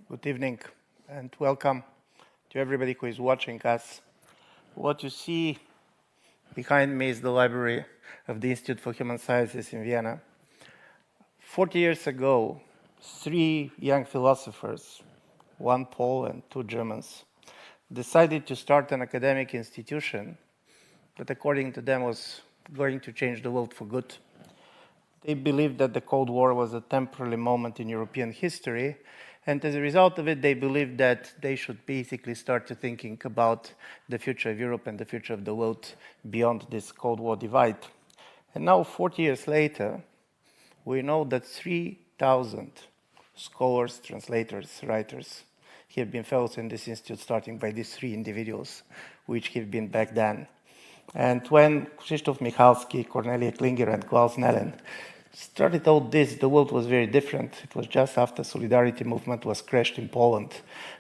Good evening and welcome to everybody who is watching us. What you see behind me is the library of the Institute for Human Sciences in Vienna. 40 years ago, 3 young philosophers, one Pole and 2 Germans, decided to start an academic institution that, according to them, was going to change the world for good. They believed that the Cold War was a temporary moment in European history, and as a result of it, they believed that they should basically start to thinking about the future of Europe and the future of the world beyond this Cold War divide. And now, 40 years later, we know that 3,000 scholars, translators, writers have been fellows in this institute, starting by these 3 individuals, which have been back then. And when Krzysztof Michalski, Cornelia Klinger, and Klaus Nellen started all this, the world was very different. It was just after Solidarity movement was crashed in Poland.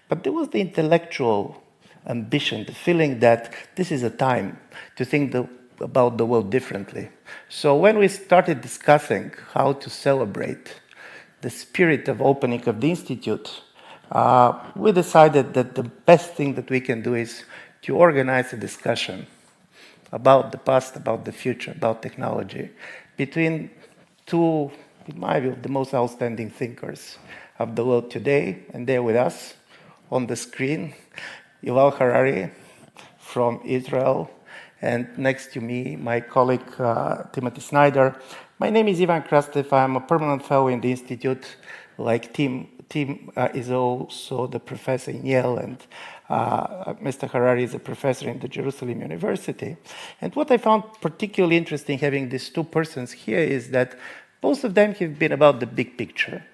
But there was the intellectual ambition, the feeling that this is a time to think about the world differently. So when we started discussing how to celebrate the spirit of opening of the Institute, we decided that the best thing that we can do is to organize a discussion about the past, about the future, about technology, between 2, in my view, the most outstanding thinkers of the world today, and they're with us on the screen. Yuval Harari from Israel, and next to me, my colleague Timothy Snyder. My name is Krastev. I'm a permanent fellow in the Institute, like Tim is also the professor in Yale, and Mr. Harari is a professor in the Jerusalem University. And what I found particularly interesting having these 2 persons here is that both of them have been about the big picture.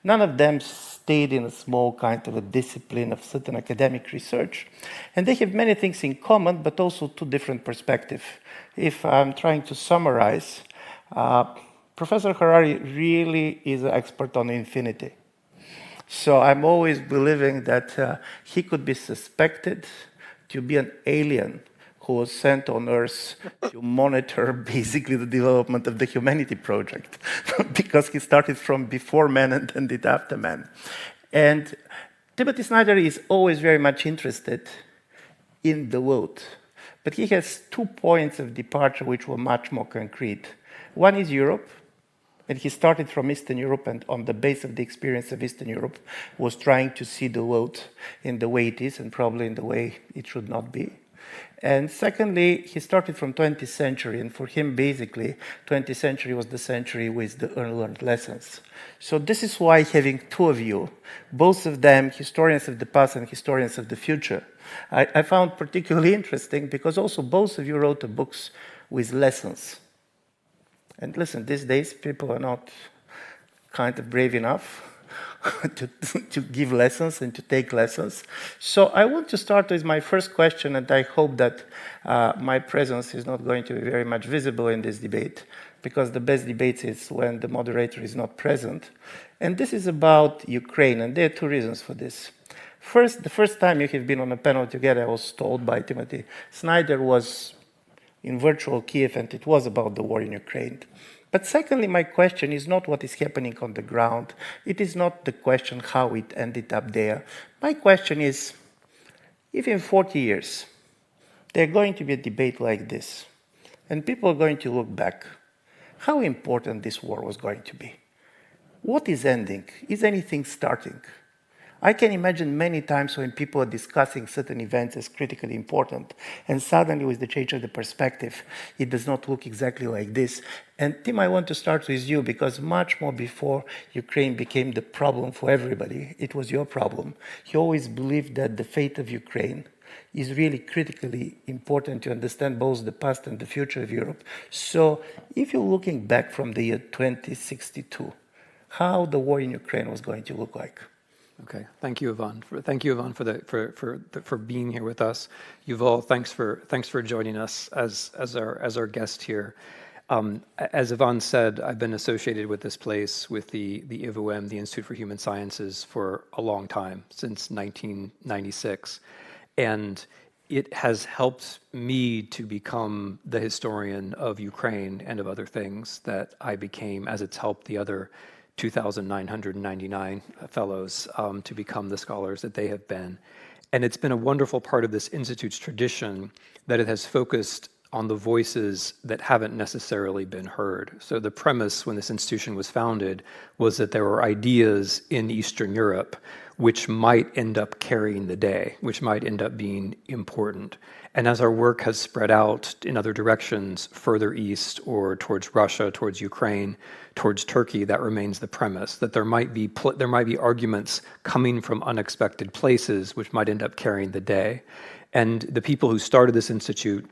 None of them stayed in a small kind of a discipline of certain academic research. And they have many things in common, but also 2 different perspectives. If I'm trying to summarize, Professor Harari really is an expert on infinity. So I'm always believing that he could be suspected to be an alien who was sent on Earth to monitor basically the development of the humanity project, because he started from before man and ended after man. And Timothy Snyder is always very much interested in the world, but he has 2 points of departure which were much more concrete. One is Europe. And he started from Eastern Europe, and on the base of the experience of Eastern Europe, was trying to see the world in the way it is, and probably in the way it should not be. And secondly, he started from 20th century, and for him, basically, 20th century was the century with the unlearned lessons. So this is why having 2 of you, both of them historians of the past and historians of the future, I found particularly interesting, because also both of you wrote books with lessons. And listen, these days, people are not kind of brave enough to give lessons and to take lessons. So I want to start with my first question, and I hope that my presence is not going to be very much visible in this debate, because the best debate is when the moderator is not present. And this is about Ukraine, and there are 2 reasons for this. First, the first time you have been on a panel together, I was told by Timothy Snyder, was in virtual Kiev, and it was about the war in Ukraine. But secondly, my question is not what is happening on the ground. It is not the question how it ended up there. My question is, if in 40 years there's going to be a debate like this, and people are going to look back, how important this war was going to be? What is ending? Is anything starting? I can imagine many times when people are discussing certain events as critically important, and suddenly with the change of the perspective, it does not look exactly like this. And Tim, I want to start with you, because much more before Ukraine became the problem for everybody, it was your problem. You always believed that the fate of Ukraine is really critically important to understand both the past and the future of Europe. So if you're looking back from the year 2062, how the war in Ukraine was going to look like? Okay, thank you, Ivan. Thank you, Ivan, for being here with us. Yuval, thanks for joining us as our guest here. As Ivan said, I've been associated with this place, with the IVOM, the Institute for Human Sciences, for a long time, since 1996, and it has helped me to become the historian of Ukraine and of other things that I became, as it's helped the other 2,999 fellows to become the scholars that they have been. And it's been a wonderful part of this institute's tradition that it has focused on the voices that haven't necessarily been heard. So the premise when this institution was founded was that there were ideas in Eastern Europe which might end up carrying the day, which might end up being important. And as our work has spread out in other directions, further east or towards Russia, towards Ukraine, towards Turkey, that remains the premise, that there might be arguments coming from unexpected places which might end up carrying the day. And the people who started this institute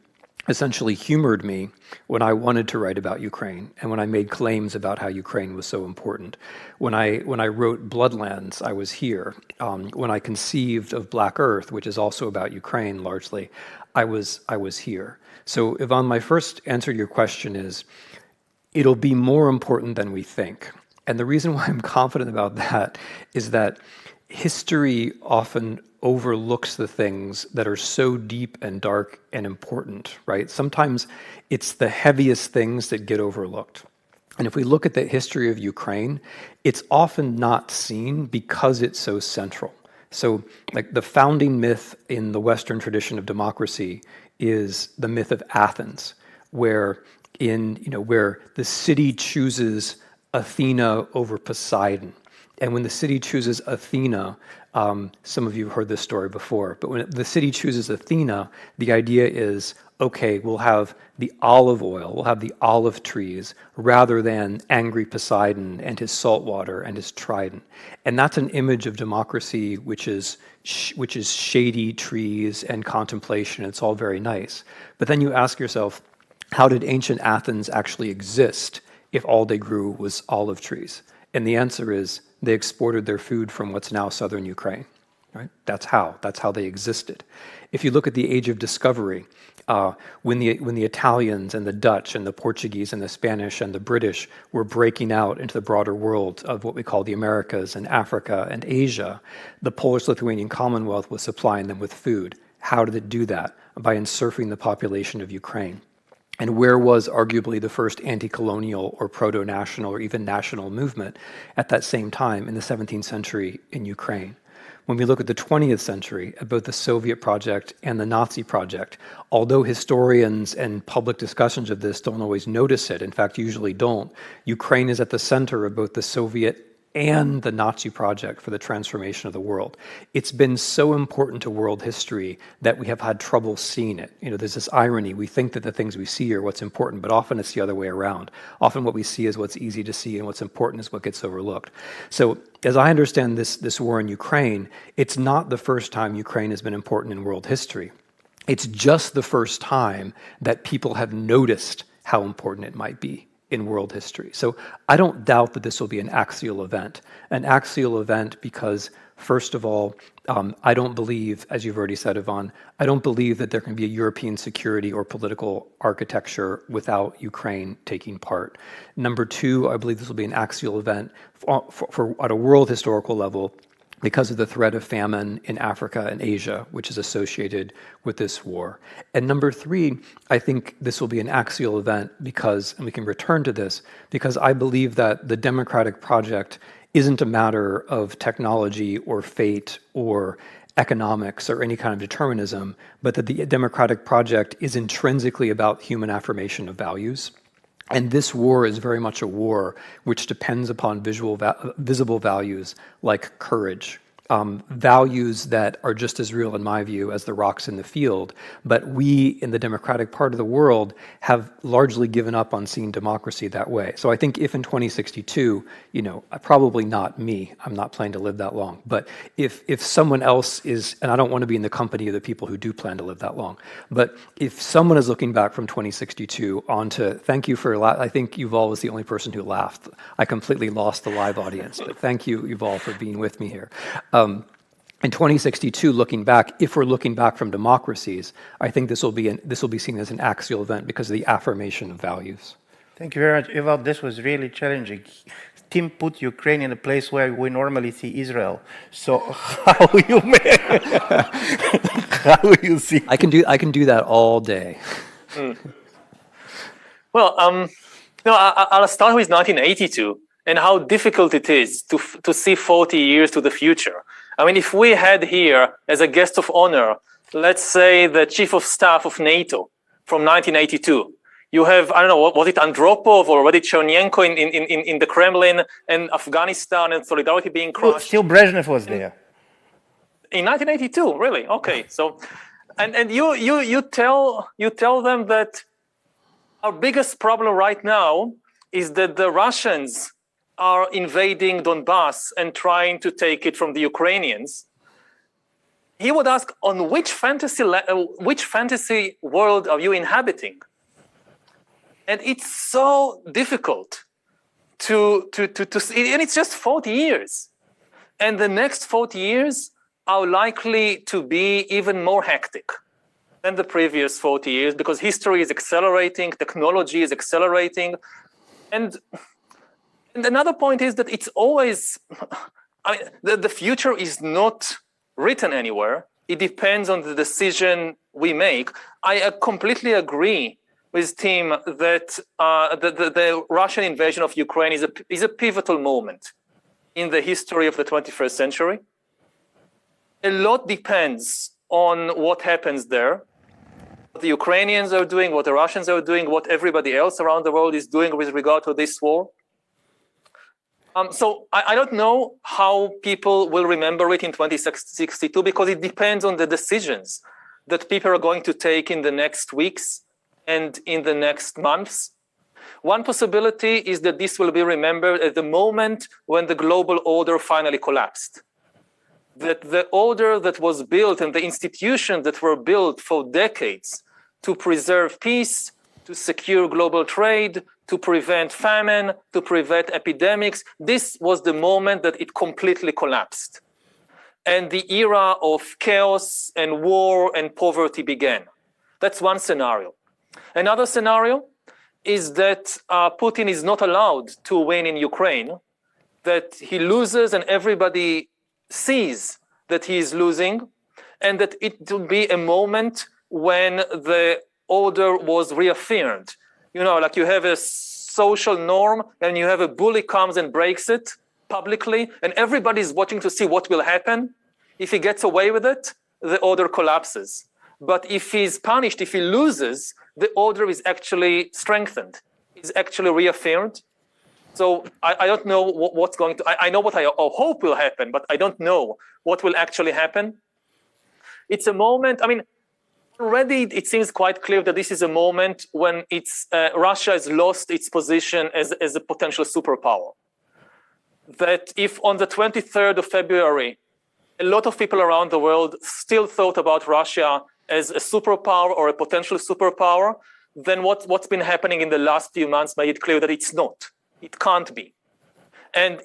essentially humored me when I wanted to write about Ukraine and when I made claims about how Ukraine was so important. When I wrote Bloodlands, I was here. When I conceived of Black Earth, which is also about Ukraine largely, I was here. So Yvonne, my first answer to your question is, it'll be more important than we think. And the reason why I'm confident about that is that history often overlooks the things that are so deep and dark and important, right? Sometimes it's the heaviest things that get overlooked. And if we look at the history of Ukraine, it's often not seen because it's so central. So like the founding myth in the Western tradition of democracy is the myth of Athens, where the city chooses Athena over Poseidon. And when the city chooses Athena, some of you have heard this story before, but when the city chooses Athena, the idea is, okay, we'll have the olive oil, we'll have the olive trees, rather than angry Poseidon and his salt water and his trident. And that's an image of democracy which is shady trees and contemplation. It's all very nice. But then you ask yourself, how did ancient Athens actually exist if all they grew was olive trees? And the answer is they exported their food from what's now southern Ukraine, right? That's how they existed. If you look at the age of discovery, when the Italians and the Dutch and the Portuguese and the Spanish and the British were breaking out into the broader world of what we call the Americas and Africa and Asia, the Polish-Lithuanian Commonwealth was supplying them with food. How did it do that? By encircling the population of Ukraine. And where was arguably the first anti-colonial or proto-national or even national movement at that same time in the 17th century in Ukraine? When we look at the 20th century, at both the Soviet project and the Nazi project, although historians and public discussions of this don't always notice it, in fact, usually don't, Ukraine is at the center of both the Soviet and the Nazi project for the transformation of the world. It's been so important to world history that we have had trouble seeing it. There's this irony. We think that the things we see are what's important, but often it's the other way around. Often what we see is what's easy to see, and what's important is what gets overlooked. So as I understand this war in Ukraine, it's not the first time Ukraine has been important in world history. It's just the first time that people have noticed how important it might be in world history. So I don't doubt that this will be an axial event. An axial event because, first of all, I don't believe, as you've already said, Yvonne, I don't believe that there can be a European security or political architecture without Ukraine taking part. Number two, I believe this will be an axial event for at a world historical level because of the threat of famine in Africa and Asia, which is associated with this war. And number three, I think this will be an axial event because, and we can return to this, because I believe that the democratic project isn't a matter of technology or fate or economics or any kind of determinism, but that the democratic project is intrinsically about human affirmation of values. And this war is very much a war which depends upon visible values like courage, values that are just as real in my view as the rocks in the field. But we in the democratic part of the world have largely given up on seeing democracy that way. So I think if in 2062, probably not me, I'm not planning to live that long, but if someone else is, and I don't want to be in the company of the people who do plan to live that long, but if someone is looking back from 2062 onto, thank you for, I think Yuval was the only person who laughed. I completely lost the live audience, but thank you, Yuval, for being with me here. In 2062, looking back, if we're looking back from democracies, I think this will be seen as an axial event because of the affirmation of values. Thank you very much, Yuval. This was really challenging. Tim put Ukraine in a place where we normally see Israel. So how you see? I can do that all day. Well, I'll start with 1982. and how difficult it is to see 40 years to the future. I mean, if we had here as a guest of honor, let's say the chief of staff of NATO from 1982, you have, I don't know, was it Andropov or was it Chernenko in the Kremlin, and Afghanistan and Solidarity being crushed? Still Brezhnev was there. In 1982, really? Okay, so, and you tell them that our biggest problem right now is that the Russians are invading Donbass and trying to take it from the Ukrainians. He would ask, on which fantasy world are you inhabiting? And it's so difficult to see, and it's just 40 years. And the next 40 years are likely to be even more hectic than the previous 40 years, because history is accelerating, technology is accelerating. And another point is that it's always, I mean, the future is not written anywhere. It depends on the decision we make. I completely agree with Tim that the Russian invasion of Ukraine is a pivotal moment in the history of the 21st century. A lot depends on what happens there, what the Ukrainians are doing, what the Russians are doing, what everybody else around the world is doing with regard to this war. So I don't know how people will remember it in 2062, because it depends on the decisions that people are going to take in the next weeks and in the next months. One possibility is that this will be remembered at the moment when the global order finally collapsed. That the order that was built and the institutions that were built for decades to preserve peace, to secure global trade, to prevent famine, to prevent epidemics, this was the moment that it completely collapsed. And the era of chaos and war and poverty began. That's one scenario. Another scenario is that Putin is not allowed to win in Ukraine, that he loses and everybody sees that he is losing, and that it will be a moment when the order was reaffirmed. You know, like you have a social norm and you have a bully comes and breaks it publicly, and everybody's watching to see what will happen. If he gets away with it, the order collapses. But if he's punished, if he loses, the order is actually strengthened, is actually reaffirmed. So I don't know what's going to, I know what I hope will happen, but I don't know what will actually happen. It's a moment, I mean, already it seems quite clear that this is a moment when Russia has lost its position as a potential superpower. That if on the 23rd of February, a lot of people around the world still thought about Russia as a superpower or a potential superpower, then what's been happening in the last few months made it clear that it's not. It can't be. And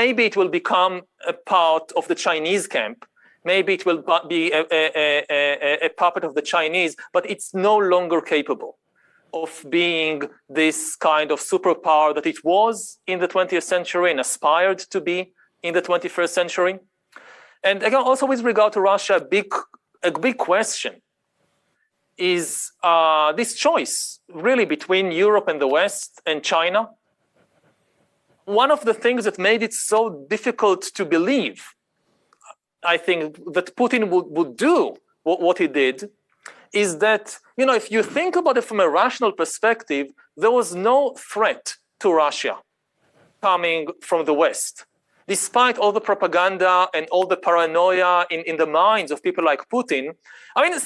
maybe it will become a part of the Chinese camp. Maybe it will be a puppet of the Chinese, but it's no longer capable of being this kind of superpower that it was in the 20th century and aspired to be in the 21st century. And again, also with regard to Russia, a big question is this choice really between Europe and the West and China. One of the things that made it so difficult to believe, I think, that Putin would do what he did, is that, you know, if you think about it from a rational perspective, there was no threat to Russia coming from the West. Despite all the propaganda and all the paranoia in the minds of people like Putin, I mean,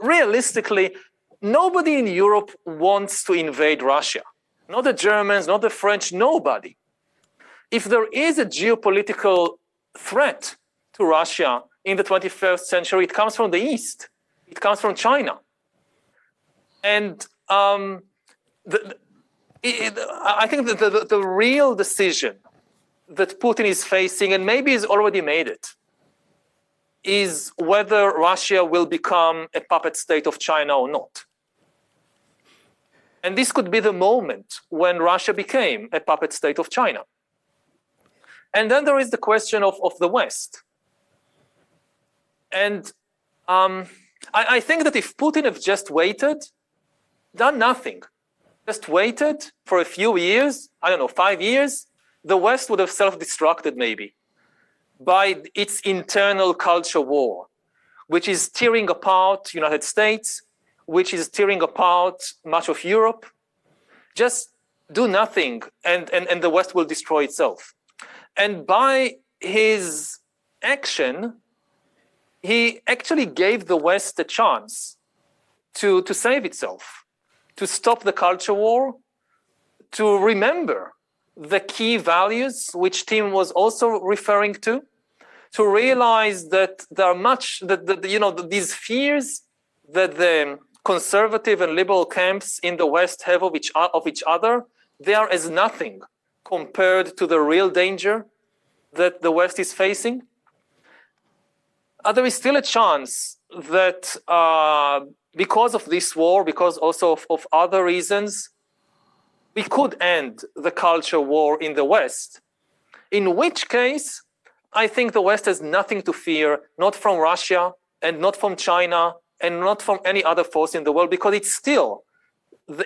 realistically, nobody in Europe wants to invade Russia. Not the Germans, not the French, nobody. If there is a geopolitical threat to Russia in the 21st century, it comes from the East. It comes from China. And I think that the real decision that Putin is facing, and maybe he's already made it, is whether Russia will become a puppet state of China or not. And this could be the moment when Russia became a puppet state of China. And then there is the question of the West. And I think that if Putin had just waited, done nothing, just waited for a few years, I don't know, 5 years, the West would have self-destructed maybe by its internal culture war, which is tearing apart United States, which is tearing apart much of Europe. Just do nothing and the West will destroy itself. And by his action, he actually gave the West a chance to save itself, to stop the culture war, to remember the key values which Tim was also referring to realize that there are these fears that the conservative and liberal camps in the West have of each other, they are as nothing compared to the real danger that the West is facing. There is still a chance that because of this war, because also of other reasons, we could end the culture war in the West. In which case, I think the West has nothing to fear, not from Russia and not from China and not from any other force in the world, because it's still,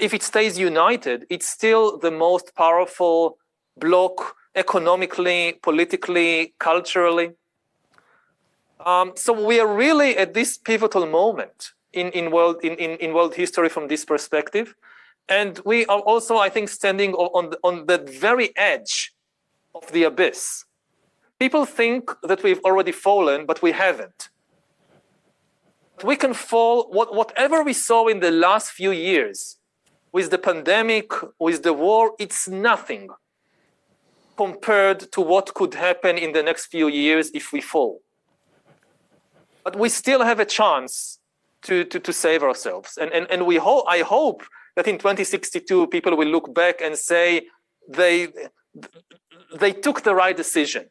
if it stays united, it's still the most powerful bloc economically, politically, culturally. So we are really at this pivotal moment in world history from this perspective. And we are also, I think, standing on the very edge of the abyss. People think that we've already fallen, but we haven't. We can fall, whatever we saw in the last few years, with the pandemic, with the war, it's nothing compared to what could happen in the next few years if we fall. But we still have a chance to save ourselves. And I hope that in 2062, people will look back and say they took the right decision.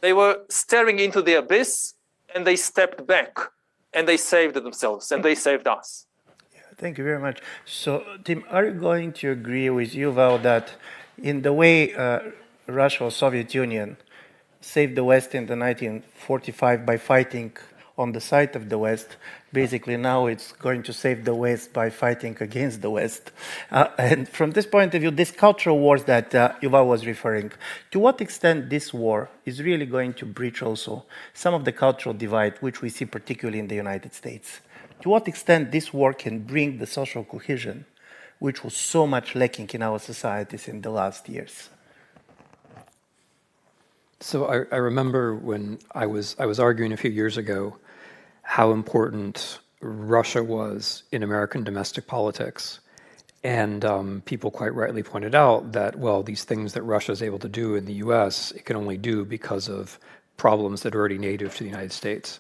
They were staring into the abyss and they stepped back and they saved themselves and they saved us. Yeah, thank you very much. So, Tim, are you going to agree with Yuval that in the way Russia or Soviet Union saved the West in the 1945 by fighting on the side of the West, basically now it's going to save the West by fighting against the West. And from this point of view, these cultural wars that Yuval was referring, to what extent this war is really going to breach also some of the cultural divide which we see particularly in the United States? To what extent this war can bring the social cohesion which was so much lacking in our societies in the last years? So I remember when I was arguing a few years ago how important Russia was in American domestic politics. And people quite rightly pointed out that, well, these things that Russia is able to do in the US, it can only do because of problems that are already native to the United States.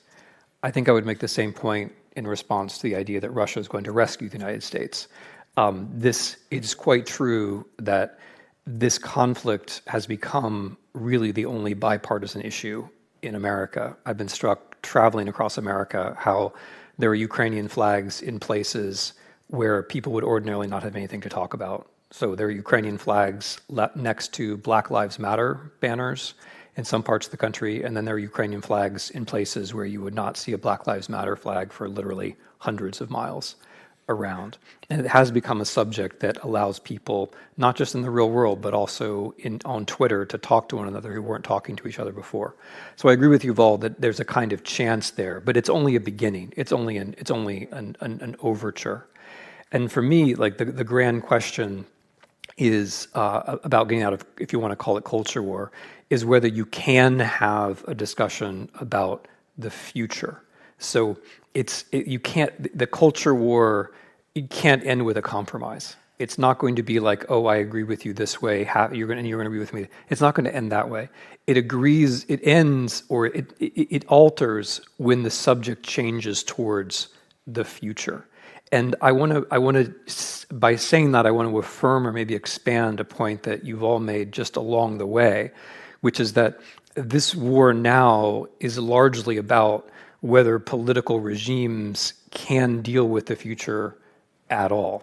I think I would make the same point in response to the idea that Russia is going to rescue the United States. It's quite true that this conflict has become really the only bipartisan issue in America. I've been struck traveling across America how there are Ukrainian flags in places where people would ordinarily not have anything to talk about. So there are Ukrainian flags next to Black Lives Matter banners in some parts of the country, and then there are Ukrainian flags in places where you would not see a Black Lives Matter flag for literally hundreds of miles around. And it has become a subject that allows people, not just in the real world, but also on Twitter, to talk to one another who weren't talking to each other before. So I agree with Yuval that there's a kind of chance there, but it's only a beginning. It's only an overture. And for me, like the grand question is about getting out of, if you want to call it culture war, is whether you can have a discussion about the future. So you can't, the culture war, it can't end with a compromise. It's not going to be like, oh, I agree with you this way, you're going to agree with me. It's not going to end that way. It ends, or it alters when the subject changes towards the future. And I want to, by saying that, I want to affirm or maybe expand a point that you've all made just along the way, which is that this war now is largely about whether political regimes can deal with the future at all.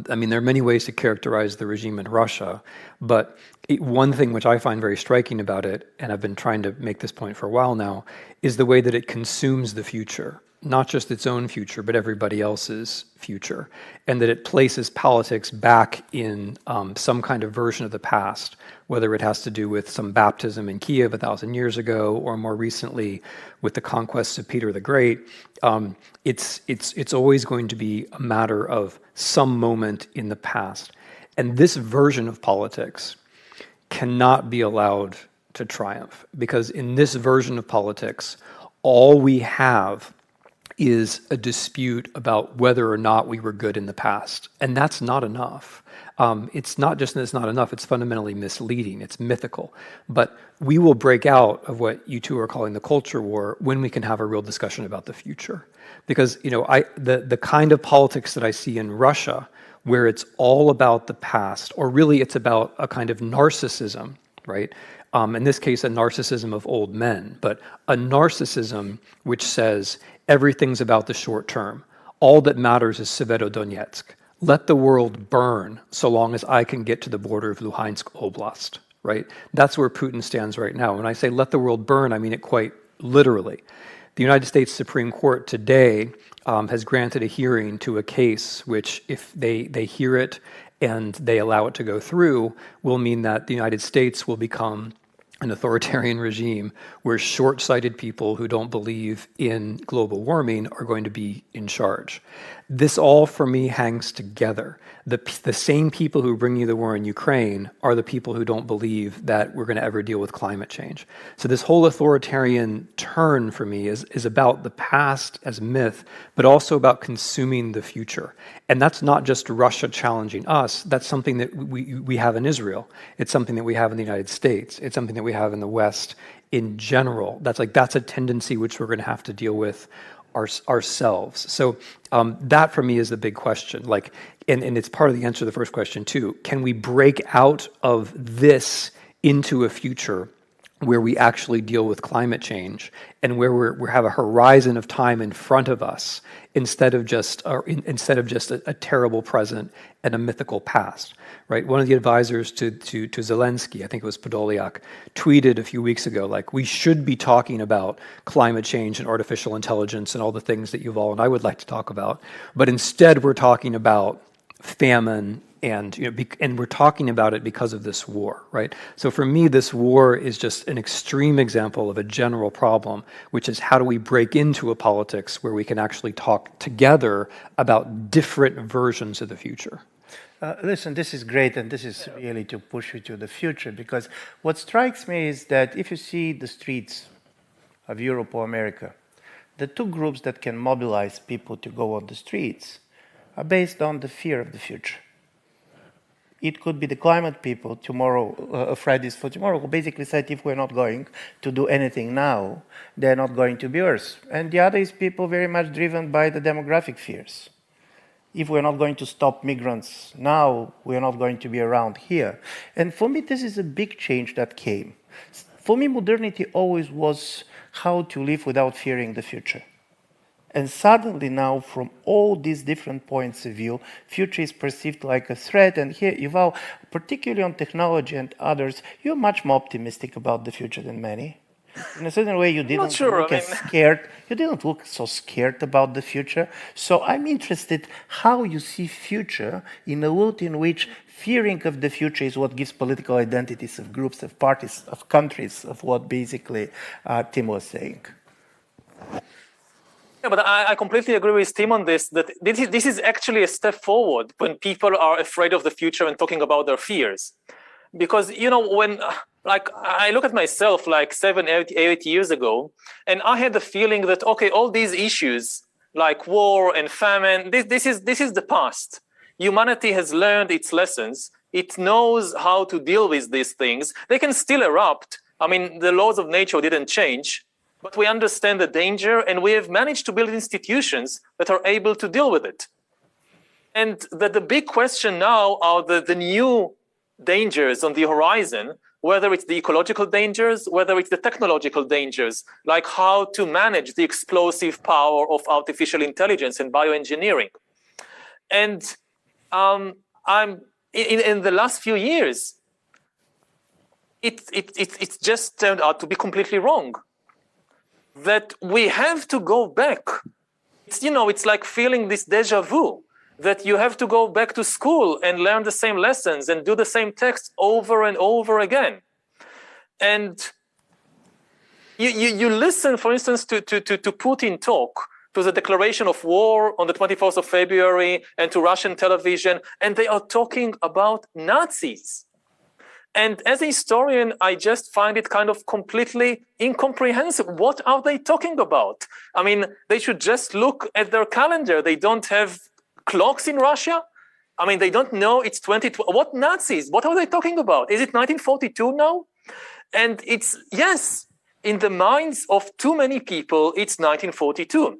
I mean, there are many ways to characterize the regime in Russia, but one thing which I find very striking about it, and I've been trying to make this point for a while now, is the way that it consumes the future. not just its own future, but everybody else's future, and that it places politics back in some kind of version of the past, whether it has to do with some baptism in Kiev 1,000 years ago, or more recently with the conquests of Peter the Great. It's always going to be a matter of some moment in the past. And this version of politics cannot be allowed to triumph, because in this version of politics, all we have is a dispute about whether or not we were good in the past. And that's not enough. It's not just that it's not enough, it's fundamentally misleading, it's mythical. But we will break out of what you two are calling the culture war when we can have a real discussion about the future. Because the kind of politics that I see in Russia, where it's all about the past, or really it's about a kind of narcissism, right? In this case, a narcissism of old men, but a narcissism which says everything's about the short term. All that matters is Severodonetsk. Let the world burn so long as I can get to the border of Luhansk Oblast, right? That's where Putin stands right now. When I say let the world burn, I mean it quite literally. The United States Supreme Court today has granted a hearing to a case which, if they hear it and they allow it to go through, will mean that the United States will become an authoritarian regime where short-sighted people who don't believe in global warming are going to be in charge. This all, for me, hangs together. The same people who bring you the war in Ukraine are the people who don't believe that we're going to ever deal with climate change. So this whole authoritarian turn, for me, is about the past as myth, but also about consuming the future. And that's not just Russia challenging us. That's something that we have in Israel. It's something that we have in the United States. It's something that we have in the West in general. That's a tendency which we're going to have to deal with ourselves. So that for me is the big question. And it's part of the answer to the first question too. Can we break out of this into a future where we actually deal with climate change and where we have a horizon of time in front of us instead of just a terrible present and a mythical past, right? One of the advisors to Zelensky, I think it was Podolyak, tweeted a few weeks ago, we should be talking about climate change and artificial intelligence and all the things that Yuval and I would like to talk about, but instead we're talking about famine, and we're talking about it because of this war, right? So for me, this war is just an extreme example of a general problem, which is how do we break into a politics where we can actually talk together about different versions of the future? Listen, this is great, and this is really to push you to the future, because what strikes me is that if you see the streets of Europe or America, the two groups that can mobilize people to go on the streets are based on the fear of the future. It could be the climate people tomorrow, Fridays for Tomorrow, who basically said if we're not going to do anything now, they're not going to be Earth. And the other is people very much driven by the demographic fears. If we're not going to stop migrants now, we're not going to be around here. And for me, this is a big change that came. For me, modernity always was how to live without fearing the future. And suddenly now, from all these different points of view, future is perceived like a threat. And here, Yuval, particularly on technology and others, you're much more optimistic about the future than many. In a certain way, you didn't look as scared. You didn't look so scared about the future. So I'm interested how you see future in a world in which fearing of the future is what gives political identities of groups, of parties, of countries, of what basically Tim was saying. Yeah, but I completely agree with Tim on this, that this is actually a step forward when people are afraid of the future and talking about their fears. Because, when I look at myself 7, 8 years ago, and I had the feeling that, okay, all these issues like war and famine, this is the past. Humanity has learned its lessons. It knows how to deal with these things. They can still erupt. I mean, the laws of nature didn't change. But we understand the danger, and we have managed to build institutions that are able to deal with it. And the big question now are the new dangers on the horizon, whether it's the ecological dangers, whether it's the technological dangers, like how to manage the explosive power of artificial intelligence and bioengineering. And in the last few years, it's just turned out to be completely wrong. That we have to go back it's like feeling this deja vu, that you have to go back to school and learn the same lessons and do the same text over and over again. And you listen, for instance, to Putin talk, to the declaration of war on the 24th of February and to Russian television, and they are talking about Nazis. And as a historian, I just find it kind of completely incomprehensible. What are they talking about? I mean, they should just look at their calendar. They don't have clocks in Russia. I mean, they don't know it's 2012. What Nazis? What are they talking about? Is it 1942 now? And it's, yes, in the minds of too many people, it's 1942.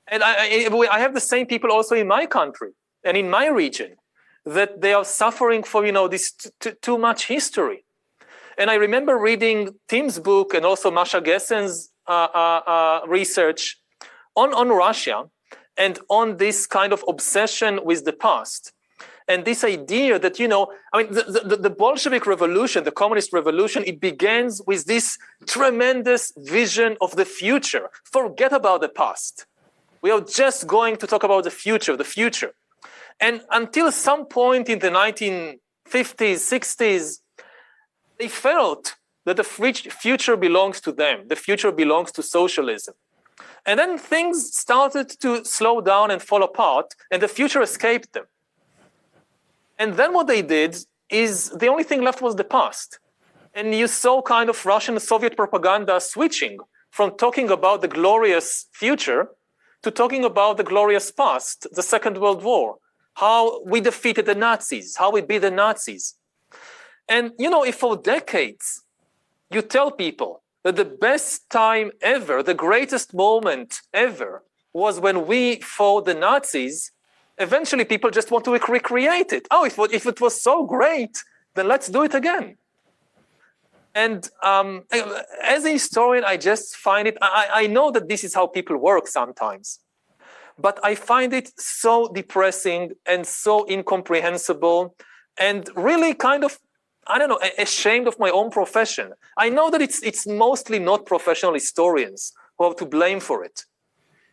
And I have the same people also in my country and in my region, that they are suffering for, this too much history. And I remember reading Tim's book and also Masha Gessen's research on Russia and on this kind of obsession with the past. And this idea that, the Bolshevik revolution, the communist revolution, it begins with this tremendous vision of the future. Forget about the past. We are just going to talk about the future. And until some point in the 1950s, 60s, they felt that the future belongs to them. The future belongs to socialism. And then things started to slow down and fall apart, and the future escaped them. And then what they did is the only thing left was the past. And you saw kind of Russian Soviet propaganda switching from talking about the glorious future to talking about the glorious past, the Second World War, how we defeated the Nazis, how we beat the Nazis. And, if for decades you tell people that the best time ever, the greatest moment ever, was when we fought the Nazis, eventually people just want to recreate it. Oh, if it was so great, then let's do it again. And as a historian, I just find it, I know that this is how people work sometimes, but I find it so depressing and so incomprehensible and really kind of, ashamed of my own profession. I know that it's mostly not professional historians who are to blame for it.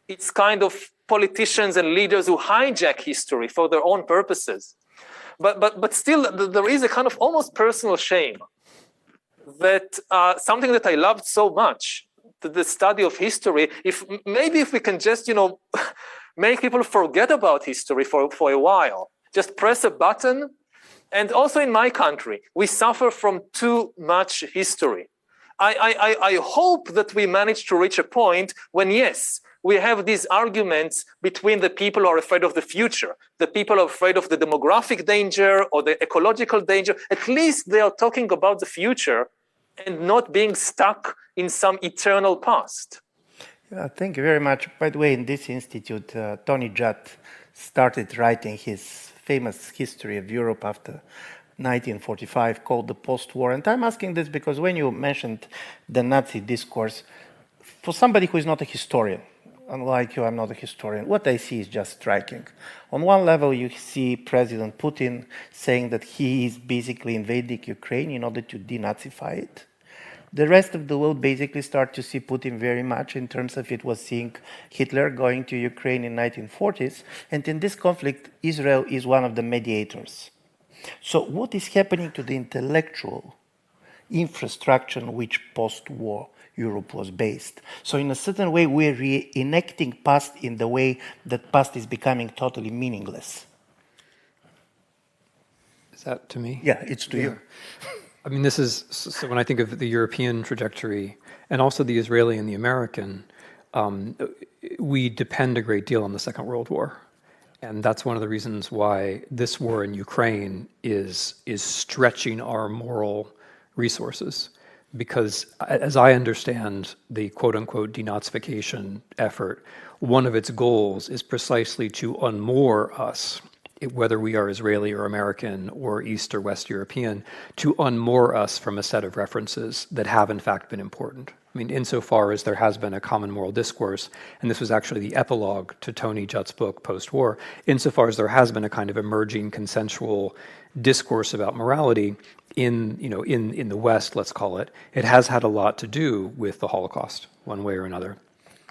It's kind of politicians and leaders who hijack history for their own purposes. But still, there is a kind of almost personal shame that something that I loved so much, the study of history, if we can just, make people forget about history for a while, just press a button. And also in my country, we suffer from too much history. I hope that we manage to reach a point when, yes, we have these arguments between the people who are afraid of the future, the people who are afraid of the demographic danger or the ecological danger. At least they are talking about the future and not being stuck in some eternal past. Yeah, thank you very much. By the way, in this institute, Tony Judd started writing his famous history of Europe after 1945 called the post-war. And I'm asking this because when you mentioned the Nazi discourse, for somebody who is not a historian, unlike you, I'm not a historian, what I see is just striking. On one level, you see President Putin saying that he is basically invading Ukraine in order to denazify it. The rest of the world basically start to see Putin very much in terms of it was seeing Hitler going to Ukraine in 1940s. And in this conflict, Israel is one of the mediators. So what is happening to the intellectual infrastructure on which post-war Europe was based? So in a certain way, we're reenacting past in the way that past is becoming totally meaningless. Is that to me? Yeah, it's to you. I mean, this is, so when I think of the European trajectory and also the Israeli and the American, we depend a great deal on the Second World War. And that's one of the reasons why this war in Ukraine is stretching our moral resources. Because as I understand the quote-unquote denazification effort, one of its goals is precisely to unmoor us, whether we are Israeli or American or East or West European, to unmoor us from a set of references that have in fact been important. I mean, insofar as there has been a common moral discourse, and this was actually the epilogue to Tony Judd's book, Post-War, insofar as there has been a kind of emerging consensual discourse about morality in the West, let's call it, it has had a lot to do with the Holocaust, one way or another.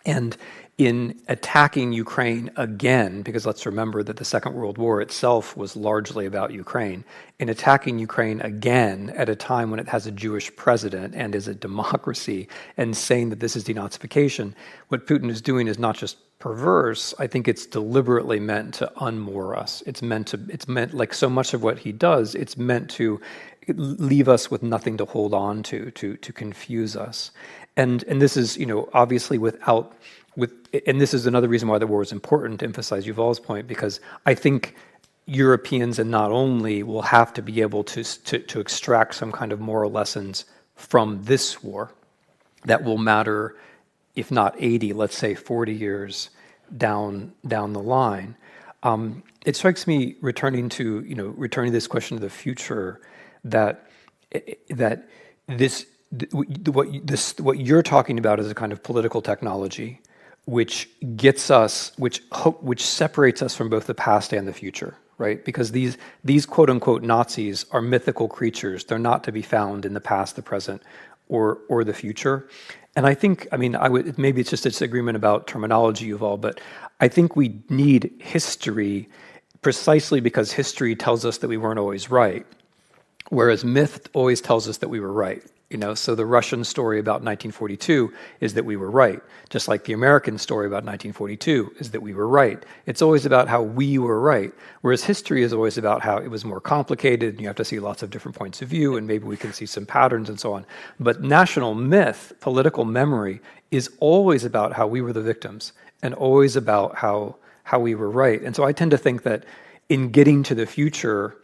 And in attacking Ukraine again, because let's remember that the Second World War itself was largely about Ukraine, in attacking Ukraine again at a time when it has a Jewish president and is a democracy, and saying that this is denazification, what Putin is doing is not just perverse. I think it's deliberately meant to unmoor us. It's meant like so much of what he does, it's meant to leave us with nothing to hold on to confuse us. And this is, obviously and this is another reason why the war is important, to emphasize Yuval's point, because I think Europeans, and not only, will have to be able to extract some kind of moral lessons from this war that will matter, if not 80, let's say 40 years down the line. It strikes me, returning to this question of the future, that what you're talking about is a kind of political technology which separates us from both the past and the future, right? Because these quote unquote Nazis are mythical creatures. They're not to be found in the past, the present, or the future. And I think, maybe it's just a disagreement about terminology, Yuval, but I think we need history precisely because history tells us that we weren't always right, whereas myth always tells us that we were right. So the Russian story about 1942 is that we were right, just like the American story about 1942 is that we were right. It's always about how we were right, whereas history is always about how it was more complicated, and you have to see lots of different points of view, and maybe we can see some patterns and so on. But national myth, political memory, is always about how we were the victims, and always about how we were right. And so I tend to think that in getting to the future,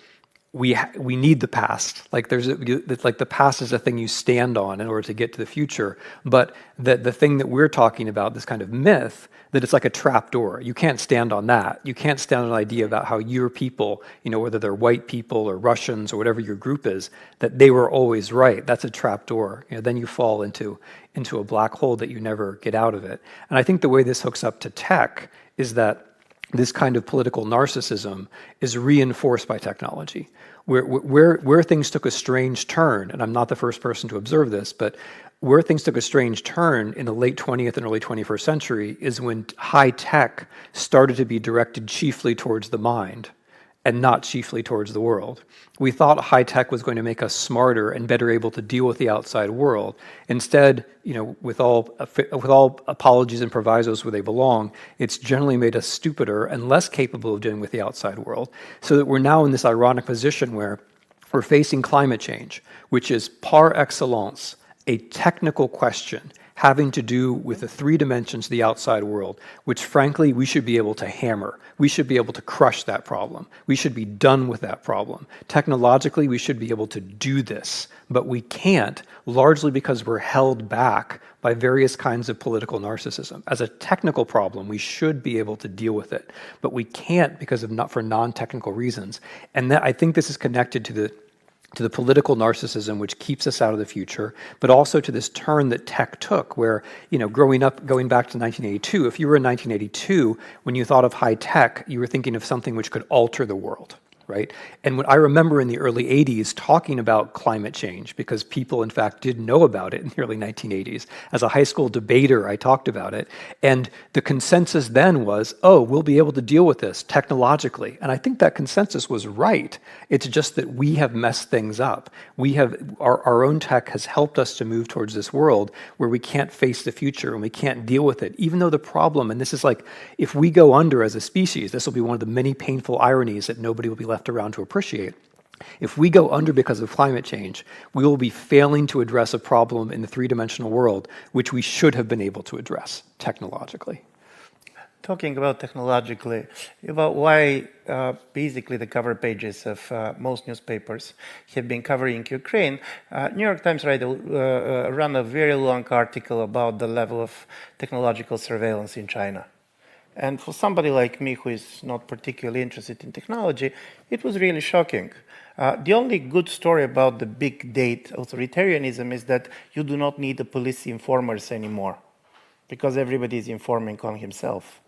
we need the past. Like the past is a thing you stand on in order to get to the future. But the thing that we're talking about, this kind of myth, that it's like a trap door. You can't stand on that. You can't stand on an idea about how your people, whether they're white people or Russians or whatever your group is, that they were always right. That's a trap door. Then you fall into a black hole that you never get out of it. And I think the way this hooks up to tech is that this kind of political narcissism is reinforced by technology. Where things took a strange turn, and I'm not the first person to observe this, but where things took a strange turn in the late 20th and early 21st century is when high tech started to be directed chiefly towards the mind and not chiefly towards the world. We thought high tech was going to make us smarter and better able to deal with the outside world. Instead, with all apologies and provisos where they belong, it's generally made us stupider and less capable of dealing with the outside world, so that we're now in this ironic position where we're facing climate change, which is par excellence a technical question having to do with the three dimensions of the outside world, which frankly we should be able to hammer. We should be able to crush that problem. We should be done with that problem. Technologically, we should be able to do this, but we can't, largely because we're held back by various kinds of political narcissism. As a technical problem, we should be able to deal with it, but we can't because of for non-technical reasons. And I think this is connected to the political narcissism which keeps us out of the future, but also to this turn that tech took where, going back to 1982, if you were in 1982, when you thought of high tech, you were thinking of something which could alter the world, right? And what I remember in the early 80s talking about climate change, because people in fact did know about it in the early 1980s. As a high school debater, I talked about it. And the consensus then was, we'll be able to deal with this technologically. And I think that consensus was right. It's just that we have messed things up. Our own tech has helped us to move towards this world where we can't face the future and we can't deal with it, even though the problem, and this is like, if we go under as a species, this will be one of the many painful ironies that nobody will be left around to appreciate. If we go under because of climate change, we will be failing to address a problem in the three-dimensional world, which we should have been able to address technologically. Talking about technologically, about why basically the cover pages of most newspapers have been covering Ukraine, New York Times ran a very long article about the level of technological surveillance in China. And for somebody like me who is not particularly interested in technology, it was really shocking. The only good story about the big data authoritarianism is that you do not need the police informers anymore, because everybody is informing on himself.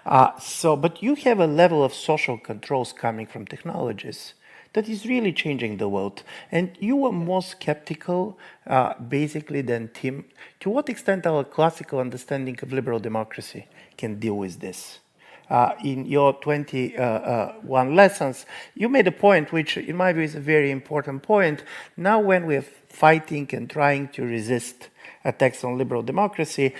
But you have a level of social controls coming from technologies that is really changing the world. And you were more skeptical, basically, than Tim. To what extent our classical understanding of liberal democracy can deal with this? In your 21 lessons, you made a point which, in my view, is a very important point. Now, when we're fighting and trying to resist attacks on liberal democracy,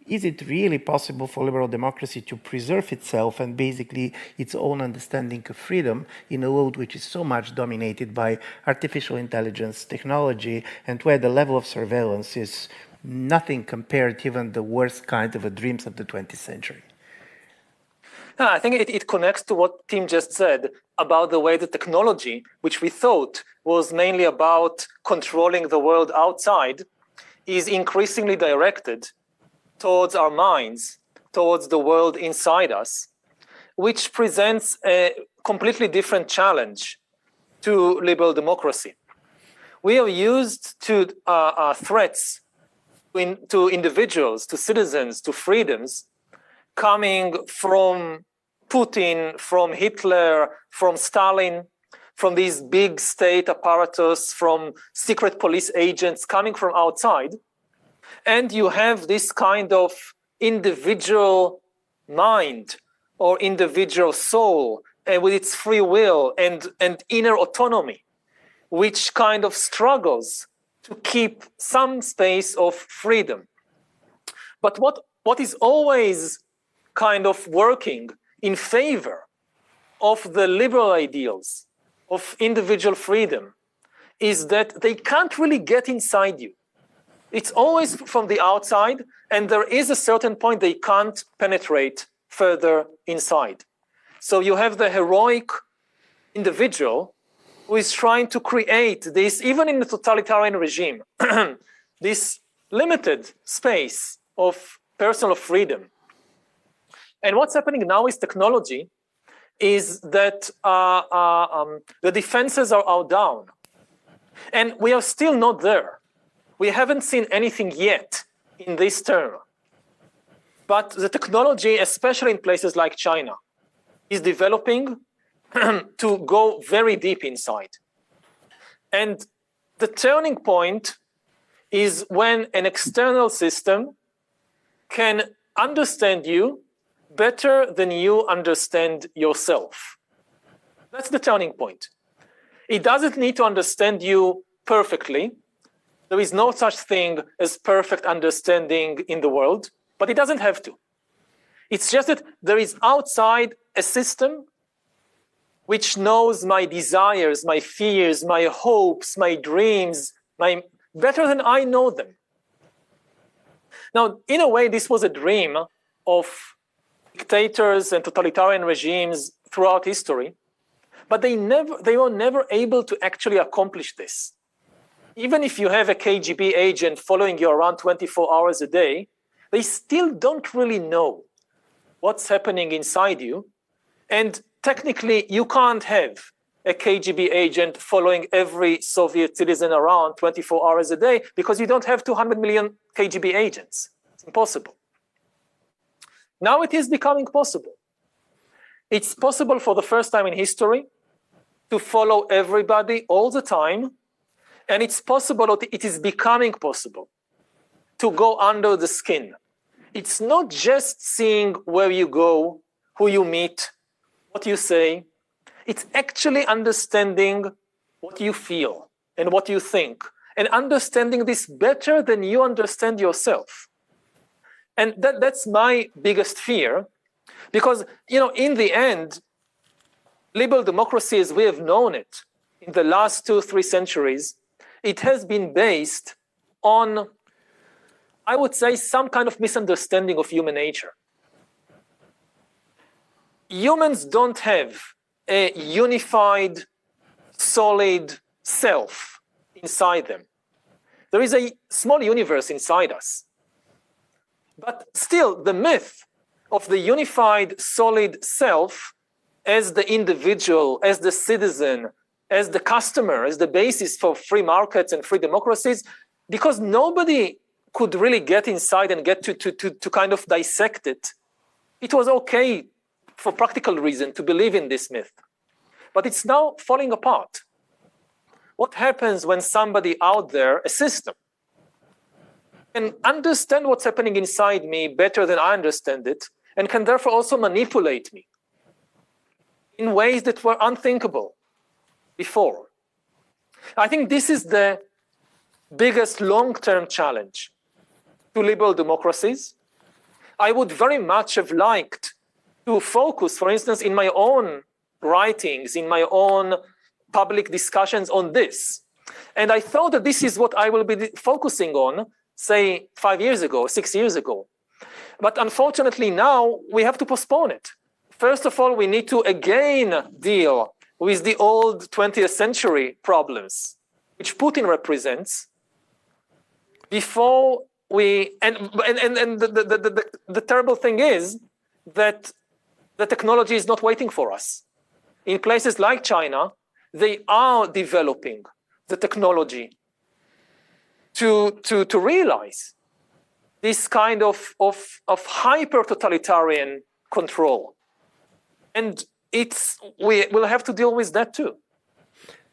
is it really possible for liberal democracy to preserve itself and basically its own understanding of freedom in a world which is so much dominated by artificial intelligence technology and where the level of surveillance is nothing compared to even the worst kind of dreams of the 20th century? I think it connects to what Tim just said about the way the technology, which we thought was mainly about controlling the world outside, is increasingly directed towards our minds, towards the world inside us, which presents a completely different challenge to liberal democracy. We are used to threats to individuals, to citizens, to freedoms, coming from Putin, from Hitler, from Stalin, from these big state apparatus, from secret police agents coming from outside. And you have this kind of individual mind or individual soul with its free will and inner autonomy, which kind of struggles to keep some space of freedom. But what is always kind of working in favor of the liberal ideals of individual freedom is that they can't really get inside you. It's always from the outside, and there is a certain point they can't penetrate further inside. So you have the heroic individual who is trying to create this, even in the totalitarian regime, this limited space of personal freedom. And what's happening now is technology is that the defenses are down. And we are still not there. We haven't seen anything yet in this term. But the technology, especially in places like China, is developing to go very deep inside. And the turning point is when an external system can understand you better than you understand yourself. That's the turning point. It doesn't need to understand you perfectly. There is no such thing as perfect understanding in the world, but it doesn't have to. It's just that there is outside a system which knows my desires, my fears, my hopes, my dreams, better than I know them. Now, in a way, this was a dream of dictators and totalitarian regimes throughout history, but they were never able to actually accomplish this. Even if you have a KGB agent following you around 24 hours a day, they still don't really know what's happening inside you. And technically, you can't have a KGB agent following every Soviet citizen around 24 hours a day because you don't have 200 million KGB agents. It's impossible. Now it is becoming possible. It's possible for the first time in history to follow everybody all the time. And it's possible, it is becoming possible to go under the skin. It's not just seeing where you go, who you meet, what you say. It's actually understanding what you feel and what you think, and understanding this better than you understand yourself. And that's my biggest fear, because, in the end, liberal democracy as we have known it in the last 2-3 centuries, it has been based on, I would say, some kind of misunderstanding of human nature. Humans don't have a unified, solid self inside them. There is a small universe inside us. But still, the myth of the unified, solid self as the individual, as the citizen, as the customer, as the basis for free markets and free democracies, because nobody could really get inside and get to kind of dissect it. It was okay for practical reason to believe in this myth. but it's now falling apart. What happens when somebody out there, a system, can understand what's happening inside me better than I understand it, and can therefore also manipulate me in ways that were unthinkable before? I think this is the biggest long-term challenge to liberal democracies. I would very much have liked to focus, for instance, in my own writings, in my own public discussions on this. And I thought that this is what I will be focusing on, say 5 years ago, 6 years ago. But unfortunately now we have to postpone it. First of all, we need to again deal with the old 20th century problems, which Putin represents, before we, and the terrible thing is that the technology is not waiting for us. In places like China, they are developing the technology to realize this kind of hyper-totalitarian control. And we will have to deal with that too.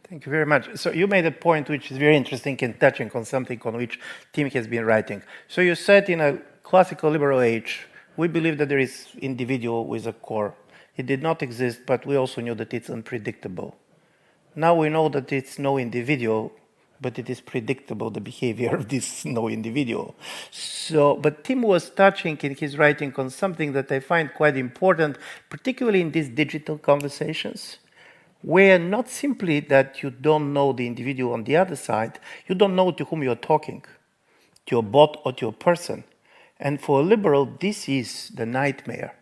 Thank you very much. So you made a point which is very interesting in touching on something on which Tim has been writing. So you said in a classical liberal age, we believe that there is individual with a core. It did not exist, but we also knew that it's unpredictable. Now we know that it's no individual, but it is predictable, the behavior of this no individual. So, but Tim was touching in his writing on something that I find quite important, particularly in these digital conversations, where not simply that you don't know the individual on the other side, you don't know to whom you're talking, to a bot or to a person. And for a liberal, this is the nightmare,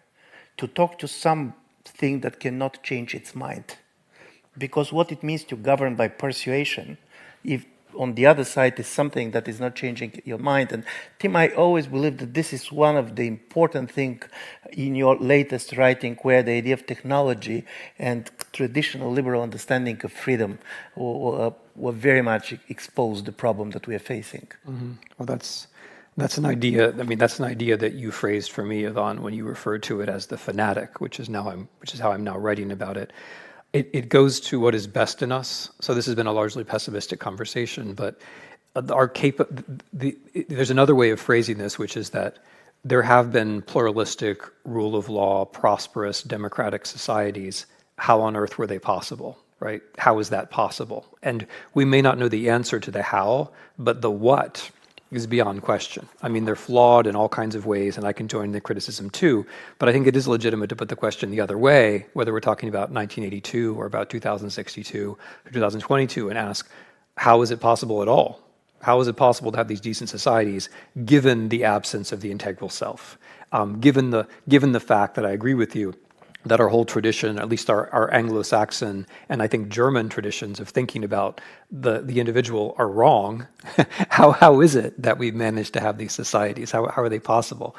to talk to something that cannot change its mind. Because what it means to govern by persuasion, if on the other side is something that is not changing your mind. And Tim, I always believe that this is one of the important things in your latest writing, where the idea of technology and traditional liberal understanding of freedom were very much exposed the problem that we are facing. Mm-hmm. Well, that's an idea. I mean, that's an idea that you phrased for me, Yuval, when you referred to it as the fanatic, which is how I'm now writing about it. It goes to what is best in us. So this has been a largely pessimistic conversation, but there's another way of phrasing this, which is that there have been pluralistic, rule of law, prosperous, democratic societies. How on earth were they possible, right? How is that possible? And we may not know the answer to the how, but the what is beyond question. I mean, they're flawed in all kinds of ways, and I can join the criticism too, but I think it is legitimate to put the question the other way, whether we're talking about 1982 or about 2062 or 2022, and ask, how is it possible at all? How is it possible to have these decent societies given the absence of the integral self? Given the fact that I agree with you that our whole tradition, at least our Anglo-Saxon and I think German traditions of thinking about the individual are wrong. How is it that we've managed to have these societies? How are they possible?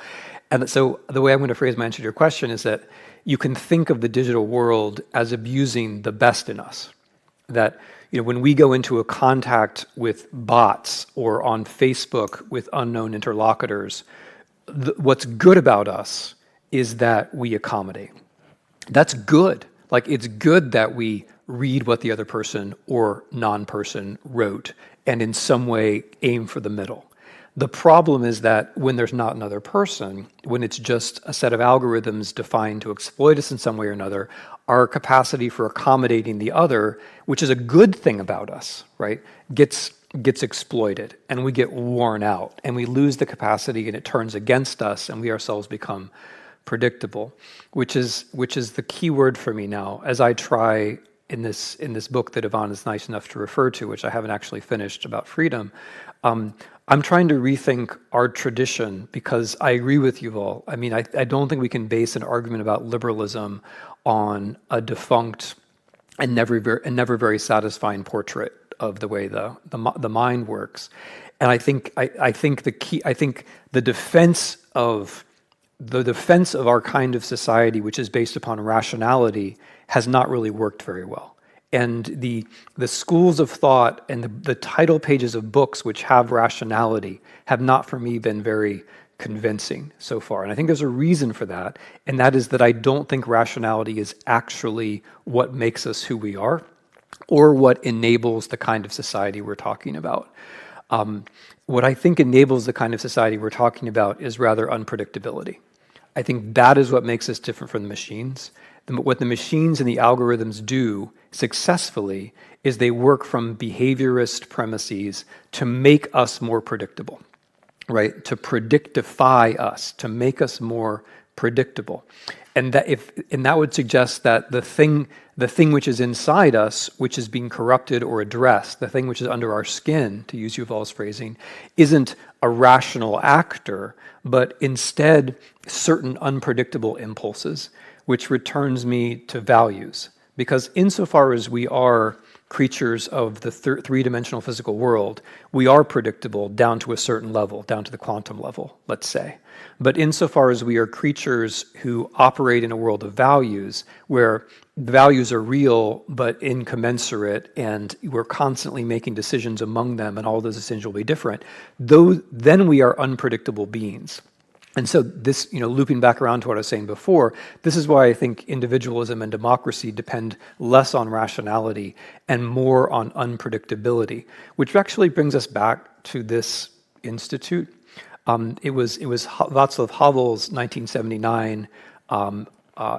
And so the way I'm going to phrase my answer to your question is that you can think of the digital world as abusing the best in us. That, you know, when we go into a contact with bots or on Facebook with unknown interlocutors, what's good about us is that we accommodate. That's good. Like, it's good that we read what the other person or non-person wrote and in some way aim for the middle. The problem is that when there's not another person, when it's just a set of algorithms defined to exploit us in some way or another, our capacity for accommodating the other, which is a good thing about us, right, gets exploited, and we get worn out, and we lose the capacity, and it turns against us, and we ourselves become predictable, which is the key word for me now, as I try in this book that Ivan is nice enough to refer to, which I haven't actually finished, about freedom. I'm trying to rethink our tradition, because I agree with Yuval. I mean, I don't think we can base an argument about liberalism on a defunct and never very satisfying portrait of the way the mind works. And I think the defense of our kind of society, which is based upon rationality, has not really worked very well. And the schools of thought and the title pages of books which have rationality have not, for me, been very convincing so far. And I think there's a reason for that, and that is that I don't think rationality is actually what makes us who we are or what enables the kind of society we're talking about. What I think enables the kind of society we're talking about is rather unpredictability. I think that is what makes us different from the machines. What the machines and the algorithms do successfully is they work from behaviorist premises to make us more predictable, right? To predictify us, to make us more predictable. And that would suggest that the thing which is inside us, which is being corrupted or addressed, the thing which is under our skin, to use Yuval's phrasing, isn't a rational actor, but instead certain unpredictable impulses, which returns me to values. Because insofar as we are creatures of the three-dimensional physical world, we are predictable down to a certain level, down to the quantum level, let's say. But insofar as we are creatures who operate in a world of values, where the values are real but incommensurate, and we're constantly making decisions among them, and all those decisions will be different, then we are unpredictable beings. And so this, looping back around to what I was saying before, this is why I think individualism and democracy depend less on rationality and more on unpredictability, which actually brings us back to this institute. It was Václav Havel's 1979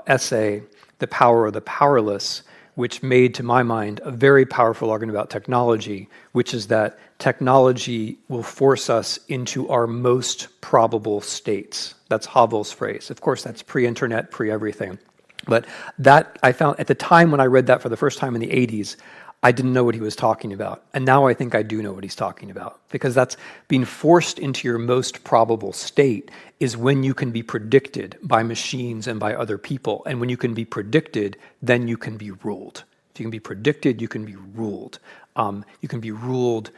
essay, The Power of the Powerless, which made, to my mind, a very powerful argument about technology, which is that technology will force us into our most probable states. That's Havel's phrase. Of course, that's pre-internet, pre-everything. But that, I found, at the time when I read that for the first time in the 80s, I didn't know what he was talking about. And now I think I do know what he's talking about, because that's being forced into your most probable state is when you can be predicted by machines and by other people. And when you can be predicted, then you can be ruled. If you can be predicted, you can be ruled. You can be ruled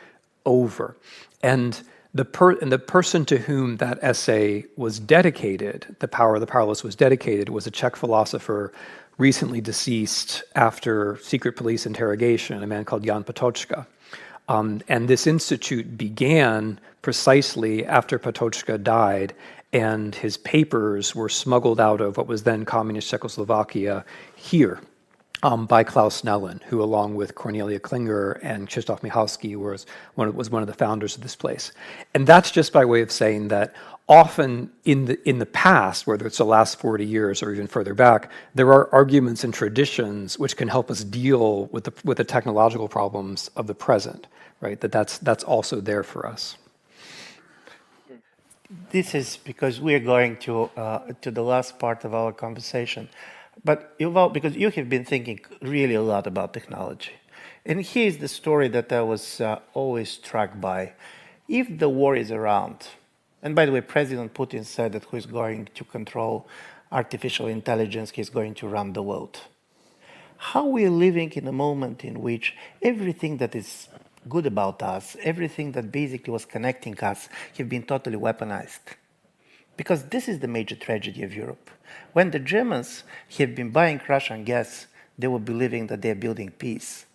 over. And the person to whom that essay was dedicated, The Power of the Powerless was dedicated, was a Czech philosopher recently deceased after secret police interrogation, a man called Jan Patočka. And this institute began precisely after Patočka died, and his papers were smuggled out of what was then communist Czechoslovakia here by Klaus Snellen, who along with Cornelia Klinger and Krzysztof Michalski was one of the founders of this place. And that's just by way of saying that often in the past, whether it's the last 40 years or even further back, there are arguments and traditions which can help us deal with the technological problems of the present, right? That's also there for us. This is because we are going to the last part of our conversation. But Yuval, because you have been thinking really a lot about technology. And here's the story that I was always struck by. If the war is around, and by the way, President Putin said that he's going to control artificial intelligence, he's going to run the world. How we are living in a moment in which everything that is good about us, everything that basically was connecting us, have been totally weaponized. Because this is the major tragedy of Europe. When the Germans have been buying Russian gas, they were believing that they're building peace.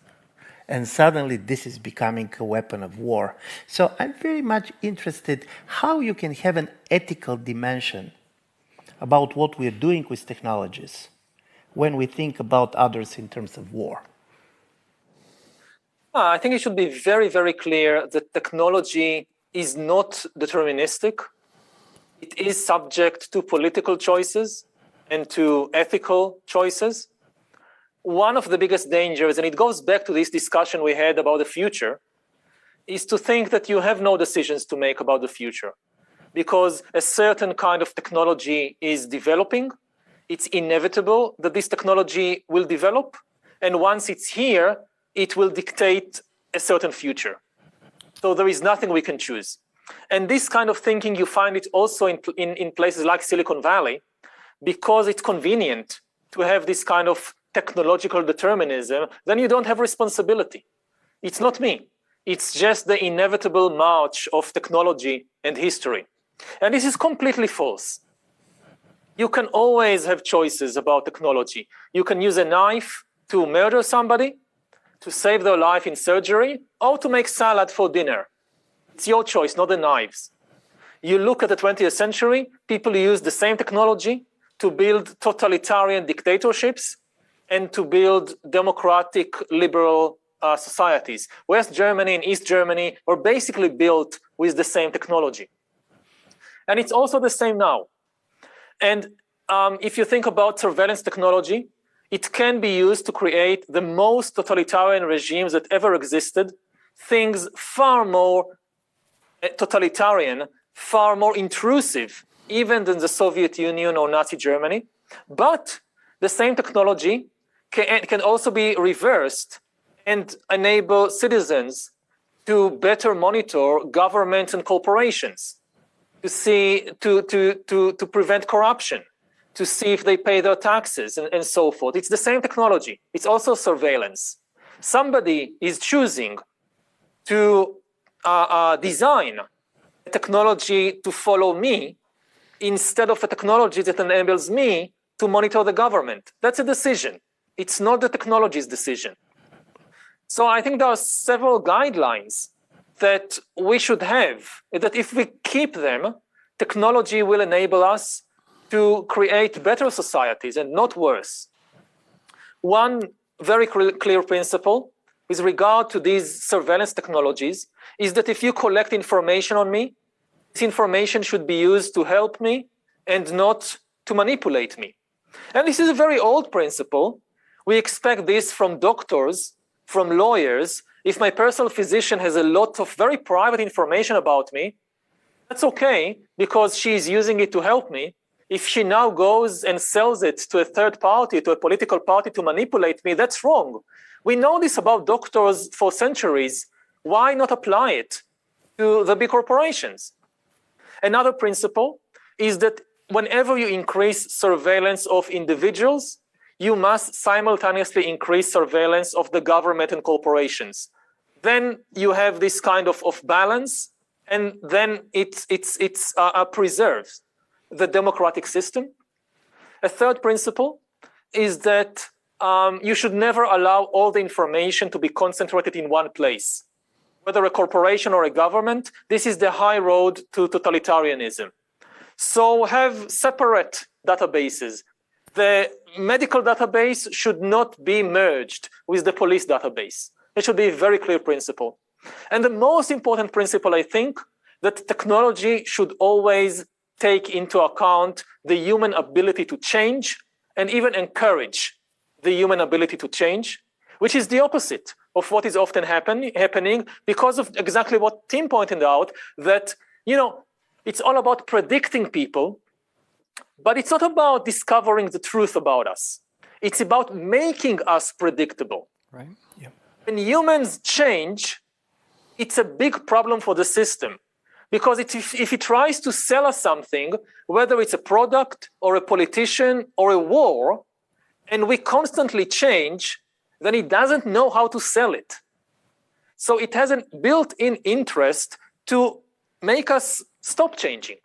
And suddenly this is becoming a weapon of war. So I'm very much interested how you can have an ethical dimension about what we're doing with technologies when we think about others in terms of war. I think it should be very, very clear that technology is not deterministic. It is subject to political choices and to ethical choices. One of the biggest dangers, and it goes back to this discussion we had about the future, is to think that you have no decisions to make about the future. Because a certain kind of technology is developing, it's inevitable that this technology will develop, and once it's here, it will dictate a certain future. So there is nothing we can choose. And this kind of thinking, you find it also in places like Silicon Valley, because it's convenient to have this kind of technological determinism, then you don't have responsibility. It's not me. It's just the inevitable march of technology and history. And this is completely false. You can always have choices about technology. You can use a knife to murder somebody, to save their life in surgery, or to make salad for dinner. It's your choice, not the knives. You look at the 20th century, people use the same technology to build totalitarian dictatorships and to build democratic liberal societies. West Germany and East Germany were basically built with the same technology. And it's also the same now. And if you think about surveillance technology, it can be used to create the most totalitarian regimes that ever existed, things far more totalitarian, far more intrusive, even than the Soviet Union or Nazi Germany. But the same technology can also be reversed and enable citizens to better monitor governments and corporations, to see, to prevent corruption, to see if they pay their taxes and so forth. It's the same technology. It's also surveillance. Somebody is choosing to design a technology to follow me instead of a technology that enables me to monitor the government. That's a decision. It's not the technology's decision. So I think there are several guidelines that we should have, that if we keep them, technology will enable us to create better societies and not worse. One very clear principle with regard to these surveillance technologies is that if you collect information on me, this information should be used to help me and not to manipulate me. And this is a very old principle. We expect this from doctors, from lawyers. If my personal physician has a lot of very private information about me, that's okay because she's using it to help me. If she now goes and sells it to a third party, to a political party to manipulate me, that's wrong. We know this about doctors for centuries. Why not apply it to the big corporations? Another principle is that whenever you increase surveillance of individuals, you must simultaneously increase surveillance of the government and corporations. Then you have this kind of balance, and then it preserves the democratic system. A third principle is that you should never allow all the information to be concentrated in one place. Whether a corporation or a government, this is the high road to totalitarianism. So have separate databases. The medical database should not be merged with the police database. It should be a very clear principle. And the most important principle, I think, that technology should always take into account the human ability to change and even encourage the human ability to change, which is the opposite of what is often happening because of exactly what Tim pointed out, that, it's all about predicting people, but it's not about discovering the truth about us. It's about making us predictable. Right. Yeah. When humans change, it's a big problem for the system. Because if it tries to sell us something, whether it's a product or a politician or a war, and we constantly change, then it doesn't know how to sell it. So it has a built-in interest to make us stop changing.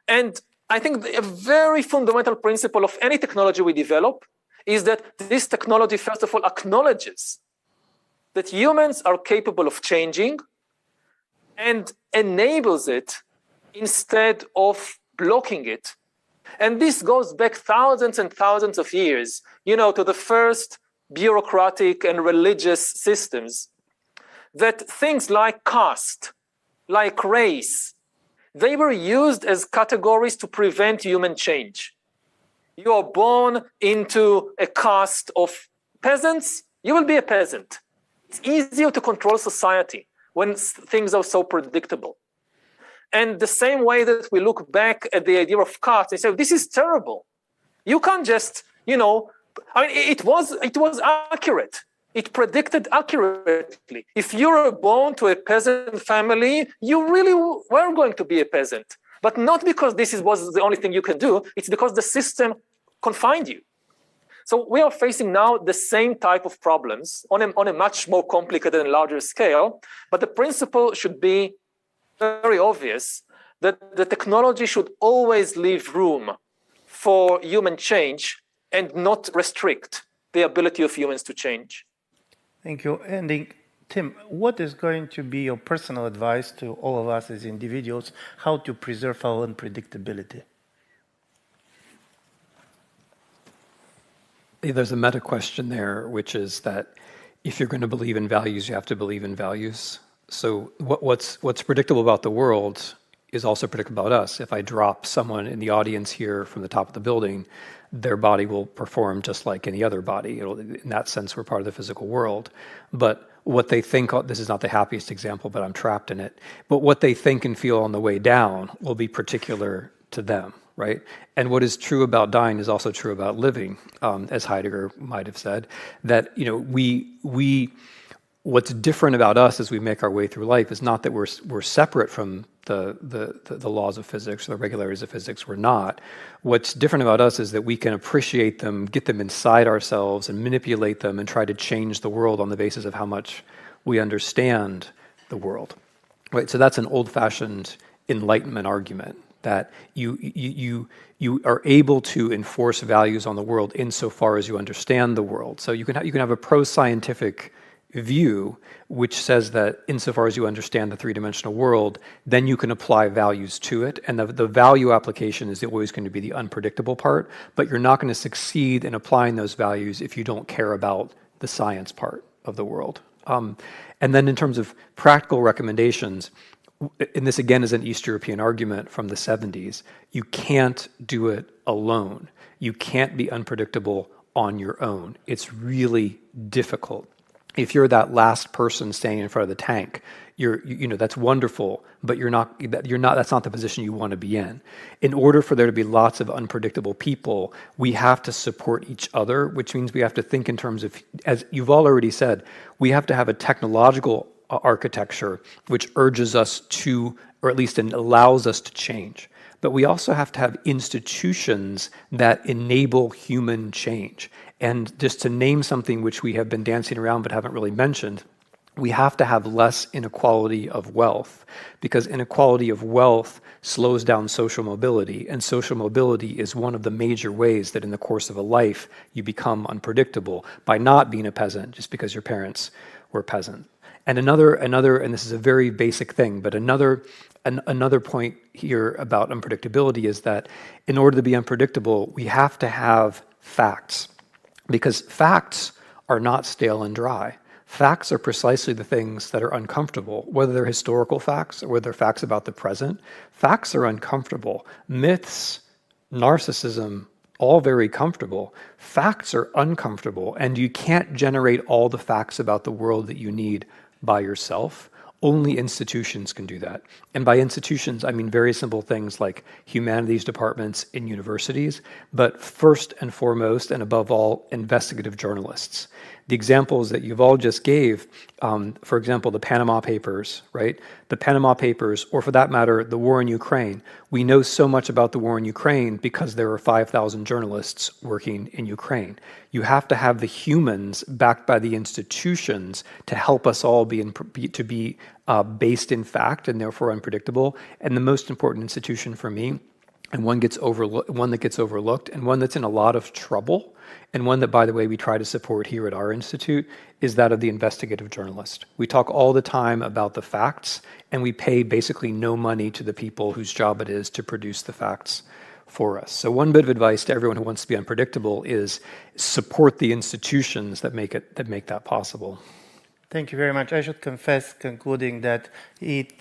And I think a very fundamental principle of any technology we develop is that this technology, first of all, acknowledges that humans are capable of changing and enables it instead of blocking it. And this goes back thousands and thousands of years, to the first bureaucratic and religious systems, that things like caste, like race, they were used as categories to prevent human change. You are born into a caste of peasants, you will be a peasant. It's easier to control society when things are so predictable. And the same way that we look back at the idea of caste, they say, this is terrible. You can't just, it was accurate. It predicted accurately. If you were born to a peasant family, you really were going to be a peasant. But not because was the only thing you can do, it's because the system confined you. So we are facing now the same type of problems on a much more complicated and larger scale, but the principle should be very obvious that the technology should always leave room for human change and not restrict the ability of humans to change. Thank you. Ending Tim, what is going to be your personal advice to all of us as individuals, how to preserve our unpredictability? There's a meta question there, which is that if you're going to believe in values, you have to believe in values. So what's predictable about the world is also predictable about us. If I drop someone in the audience here from the top of the building, their body will perform just like any other body. In that sense, we're part of the physical world. But what they think, this is not the happiest example, but I'm trapped in it. But what they think and feel on the way down will be particular to them, right? And what is true about dying is also true about living, as Heidegger might have said, that what's different about us as we make our way through life is not that we're separate from the laws of physics or the regularities of physics. We're not. What's different about us is that we can appreciate them, get them inside ourselves, and manipulate them, and try to change the world on the basis of how much we understand the world. Right. So that's an old-fashioned Enlightenment argument, that you are able to enforce values on the world insofar as you understand the world. So you can have a pro-scientific view which says that insofar as you understand the three-dimensional world, then you can apply values to it, and the value application is always going to be the unpredictable part, but you're not going to succeed in applying those values if you don't care about the science part of the world. And then in terms of practical recommendations, and this again is an East European argument from the 70s, you can't do it alone. You can't be unpredictable on your own. It's really difficult. If you're that last person standing in front of the tank, that's wonderful, but that's not the position you want to be in. In order for there to be lots of unpredictable people, we have to support each other, which means we have to think in terms of, as Yuval already said, we have to have a technological architecture which urges us to, or at least allows us to change. But we also have to have institutions that enable human change. And just to name something which we have been dancing around but haven't really mentioned, we have to have less inequality of wealth, because inequality of wealth slows down social mobility, and social mobility is one of the major ways that in the course of a life you become unpredictable by not being a peasant just because your parents were peasant. And another, and this is a very basic thing, but another point here about unpredictability is that in order to be unpredictable, we have to have facts, because facts are not stale and dry. Facts are precisely the things that are uncomfortable, whether they're historical facts or whether they're facts about the present. Facts are uncomfortable. Myths, narcissism, all very comfortable. Facts are uncomfortable, and you can't generate all the facts about the world that you need by yourself. Only institutions can do that. And by institutions, I mean very simple things like humanities departments in universities, but first and foremost, and above all, investigative journalists. The examples that Yuval just gave, for example, the Panama Papers, right? The Panama Papers, or for that matter, the war in Ukraine. We know so much about the war in Ukraine because there are 5,000 journalists working in Ukraine. You have to have the humans backed by the institutions to help us all be based in fact and therefore unpredictable. And the most important institution for me, and one that gets overlooked, and one that's in a lot of trouble, and one that, by the way, we try to support here at our institute, is that of the investigative journalist. We talk all the time about the facts, and we pay basically no money to the people whose job it is to produce the facts for us. So one bit of advice to everyone who wants to be unpredictable is support the institutions that make that possible. Thank you very much. I should confess, concluding that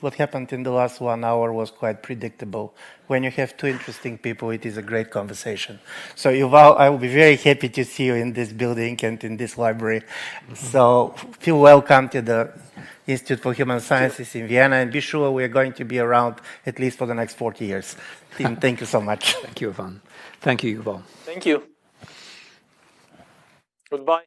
what happened in the last 1 hour was quite predictable. When you have two interesting people, it is a great conversation. So Yuval, I will be very happy to see you in this building and in this library. So feel welcome to the Institute for Human Sciences in Vienna, and be sure we are going to be around at least for the next 40 years. Tim, thank you so much. Thank you, Ivan. Thank you, Yuval. Thank you. Goodbye.